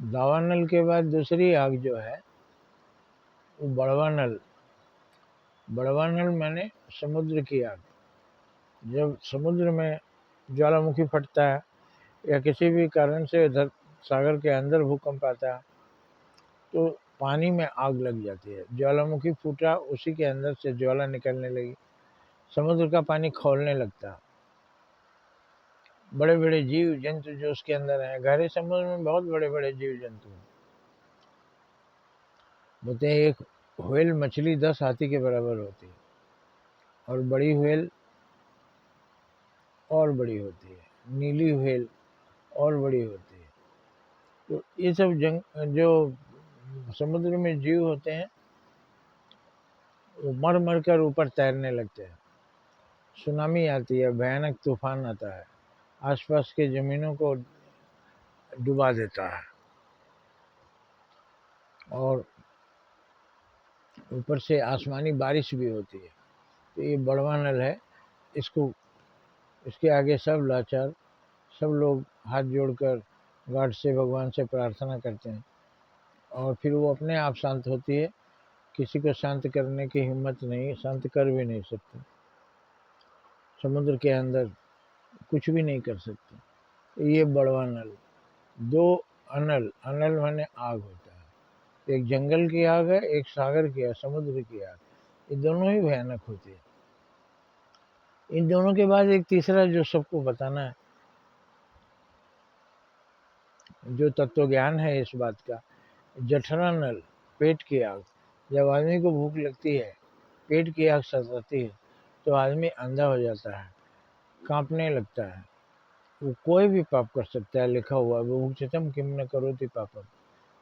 दावानल के बाद दूसरी आग जो है वो बड़वानल। बड़वानल माने समुद्र की आग। जब समुद्र में ज्वालामुखी फटता है या किसी भी कारण से इधर सागर के अंदर भूकंप आता है तो पानी में आग लग जाती है। ज्वालामुखी फूटा, उसी के अंदर से ज्वाला निकलने लगी, समुद्र का पानी खौलने लगता। बड़े बड़े जीव जंतु जो उसके अंदर हैं, गहरे समुद्र में बहुत बड़े बड़े जीव जंतु हैं। बोलते हैं एक व्हेल मछली 10 हाथी के बराबर होती है, और बड़ी व्हेल और बड़ी होती है, नीली व्हेल और बड़ी होती है। तो ये सब जो समुद्र में जीव होते हैं वो मर मर कर ऊपर तैरने लगते हैं। सुनामी आती है, भयानक तूफान आता है, आसपास के ज़मीनों को डुबा देता है, और ऊपर से आसमानी बारिश भी होती है। तो ये बड़वानल है। इसको इसके आगे सब लाचार, सब लोग हाथ जोड़कर गॉड से, भगवान से प्रार्थना करते हैं, और फिर वो अपने आप शांत होती है। किसी को शांत करने की हिम्मत नहीं, शांत कर भी नहीं सकते। समुद्र के अंदर कुछ भी नहीं कर सकते। ये बड़वानल। दो अनल, अनल माने आग होता है। एक जंगल की आग है, एक सागर की आग, समुद्र की आग। ये दोनों ही भयानक होती है। इन दोनों के बाद एक तीसरा जो सबको बताना है, जो तत्व ज्ञान है इस बात का, जठरा नल, पेट की आग। जब आदमी को भूख लगती है, पेट की आग सताती है, तो आदमी अंधा हो जाता है, कांपने लगता है। वो कोई भी पाप कर सकता है, लिखा हुआ भूक्षितम किम न करोति पापम।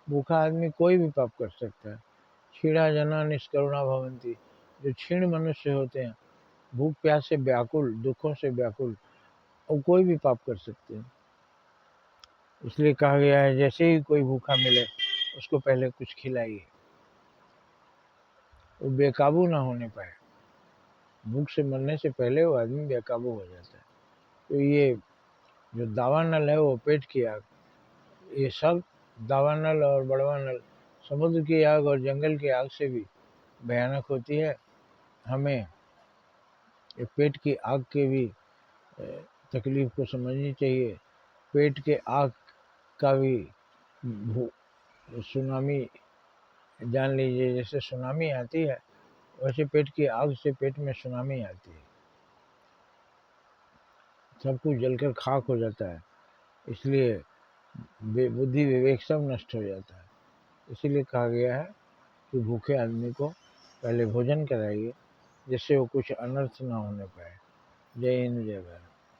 भूखा आदमी कोई भी पाप कर सकता है। क्षीणा जना निष्करुणा भवंती। जो क्षीण मनुष्य होते हैं, भूख प्यास से व्याकुल, दुखों से व्याकुल, वो कोई भी पाप कर सकते हैं। इसलिए कहा गया है जैसे ही कोई भूखा मिले उसको पहले कुछ खिलाइए, वो बेकाबू ना होने पाए। भूख से मरने से पहले वो आदमी बेकाबू हो जाता है। तो ये जो दावानल है वो पेट की आग। ये सब दावानल और बड़वानल समुद्र की आग और जंगल की आग से भी भयानक होती है। हमें ये पेट की आग के भी तकलीफ को समझनी चाहिए। पेट के आग का भी सुनामी, जान लीजिए जैसे सुनामी आती है वैसे पेट की आग से पेट में सुनामी आती है, सब कुछ जलकर खाक हो जाता है। इसलिए बुद्धि विवेक सब नष्ट हो जाता है। इसीलिए कहा गया है कि भूखे आदमी को पहले भोजन कराइए, जिससे वो कुछ अनर्थ ना होने पाए। जय हिंद, जय भारत।